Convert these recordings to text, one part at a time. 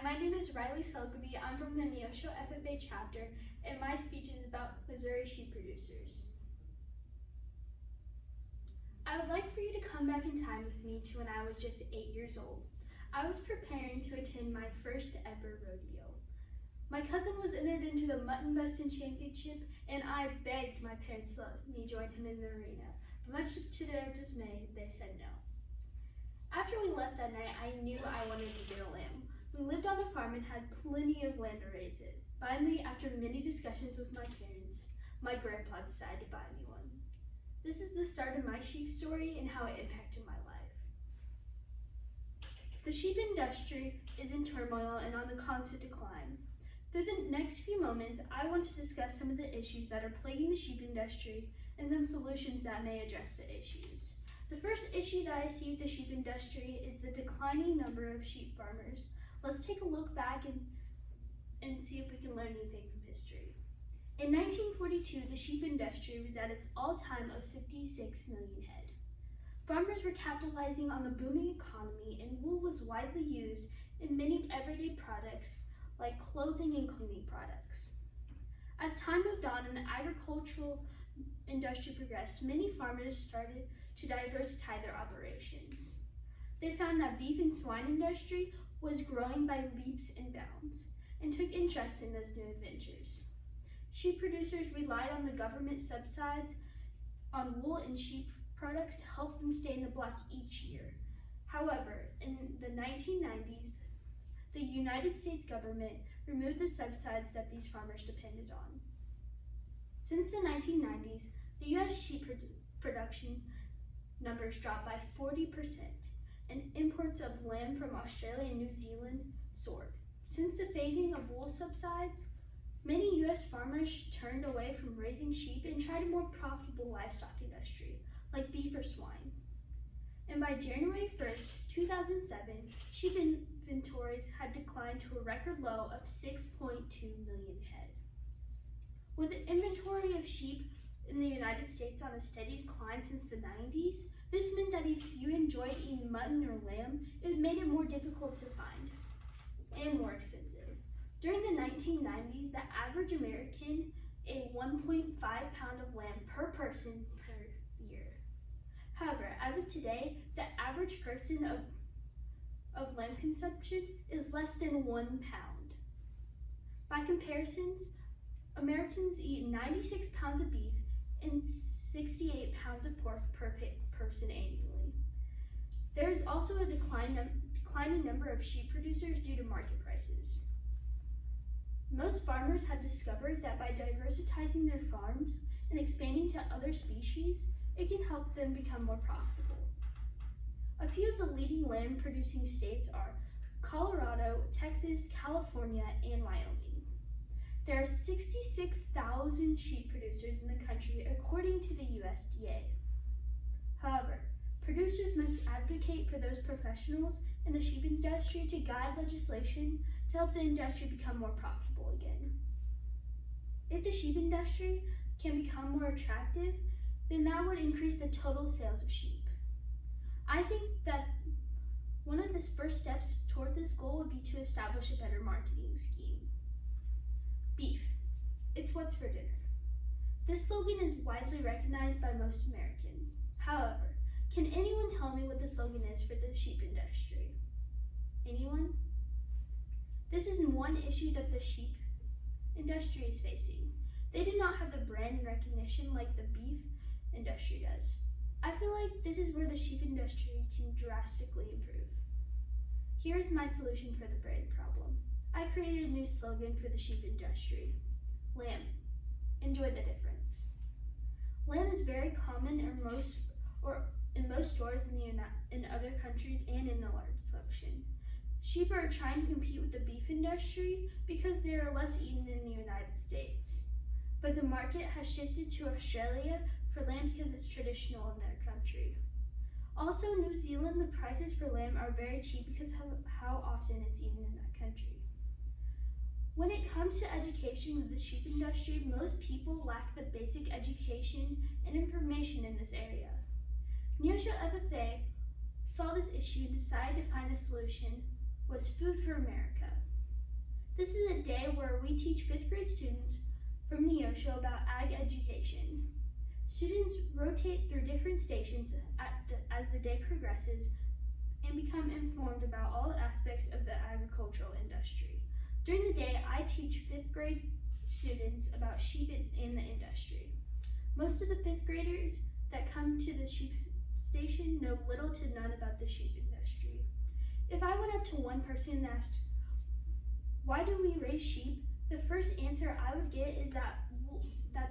my name is Riley Selgeby. I'm from the Neosho FFA chapter, and my speech is about Missouri sheep producers. I would like for you to come back in time with me to when I was just 8 years old. I was preparing to attend my first ever rodeo. My cousin was entered into the Mutton Busting Championship, and I begged my parents to let me join him in the arena, but much to their dismay, they said no. After we left that night, I knew I wanted to get a lamb. We lived on a farm and had plenty of land to raise it. Finally, after many discussions with my parents, my grandpa decided to buy me one. This is the start of my sheep story and how it impacted my life. The sheep industry is in turmoil and on the constant decline. Through the next few moments, I want to discuss some of the issues that are plaguing the sheep industry and some solutions that may address the issues. The first issue that I see with the sheep industry is the declining number of sheep farmers. Let's take a look back and see if we can learn anything from history. In 1942, the sheep industry was at its all-time of 56 million head. Farmers were capitalizing on the booming economy, and wool was widely used in many everyday products like clothing and cleaning products. As time moved on and the agricultural industry progressed, many farmers started to diversify their operations. They found that beef and swine industry was growing by leaps and bounds and took interest in those new adventures. Sheep producers relied on the government subsidies on wool and sheep products to help them stay in the black each year. However, in the 1990s, the United States government removed the subsidies that these farmers depended on. Since the 1990s, the U.S. sheep production numbers dropped by 40%, and imports of lamb from Australia and New Zealand soared. Since the phasing of wool subsides, many U.S. farmers turned away from raising sheep and tried a more profitable livestock industry, like beef or swine. And by January 1st, 2007, sheep inventories had declined to a record low of 6.2 million head. With the inventory of sheep in the United States on a steady decline since the 90s, this meant that if you enjoyed eating mutton or lamb, it made it more difficult to find and more expensive. During the 1990s, the average American ate 1.5 pound of lamb per person per year. However, as of today, the average person of lamb consumption is less than 1 pound. By comparisons, Americans eat 96 pounds of beef and 68 pounds of pork per person annually. There is also a declining number of sheep producers due to market prices. Most farmers have discovered that by diversifying their farms and expanding to other species, it can help them become more profitable. A few of the leading lamb producing states are Colorado, Texas, California, and Wyoming. There are 66,000 sheep producers in the country according to the USDA. However, producers must advocate for those professionals in the sheep industry to guide legislation to help the industry become more profitable again. If the sheep industry can become more attractive, then that would increase the total sales of sheep. I think that one of the first steps towards this goal would be to establish a better marketing scheme. Beef, it's what's for dinner. This slogan is widely recognized by most Americans. However, can anyone tell me what the slogan is for the sheep industry? Anyone? This is one issue that the sheep industry is facing. They do not have the brand and recognition like the beef industry does. I feel like this is where the sheep industry can drastically improve. Here is my solution for the brand problem. I created a new slogan for the sheep industry. Lamb, enjoy the difference. Lamb is very common in most stores in other countries and in the large section. Sheep are trying to compete with the beef industry because they are less eaten in the United States. But the market has shifted to Australia for lamb because it's traditional in their country. Also, in New Zealand, the prices for lamb are very cheap because of how often it's eaten in that country. When it comes to education of the sheep industry, most people lack the basic education and information in this area. Neosho FFA saw this issue and decided to find a solution was Food for America. This is a day where we teach 5th grade students from Neosho about ag education. Students rotate through different stations as the day progresses and become informed about all aspects of the agricultural industry. During the day, I teach 5th grade students about sheep in the industry. Most of the 5th graders that come to the sheep station know little to none about the sheep industry. If I went up to one person and asked, "Why do we raise sheep?" the first answer I would get is that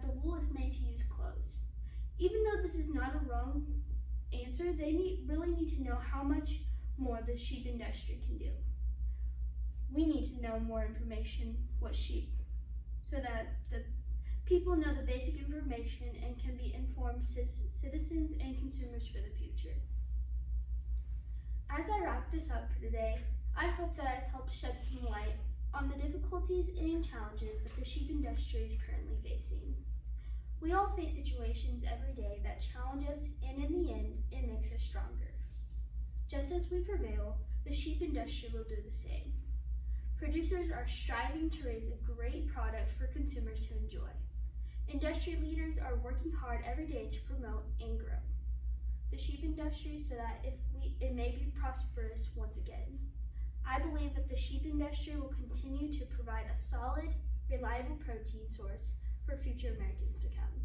the wool is made to use clothes. Even though this is not a wrong answer, they really need to know how much more the sheep industry can do. We need to know more information so that the people know the basic information and can be informed citizens and consumers for the future. As I wrap this up for today, I hope that I've helped shed some light on the difficulties and challenges that the sheep industry is currently facing. We all face situations every day that challenge us, and in the end, it makes us stronger. Just as we prevail, the sheep industry will do the same. Producers are striving to raise a great product for consumers to enjoy. Industry leaders are working hard every day to promote and grow the sheep industry so that it may be prosperous once again. I believe that the sheep industry will continue to provide a solid, reliable protein source for future Americans to come.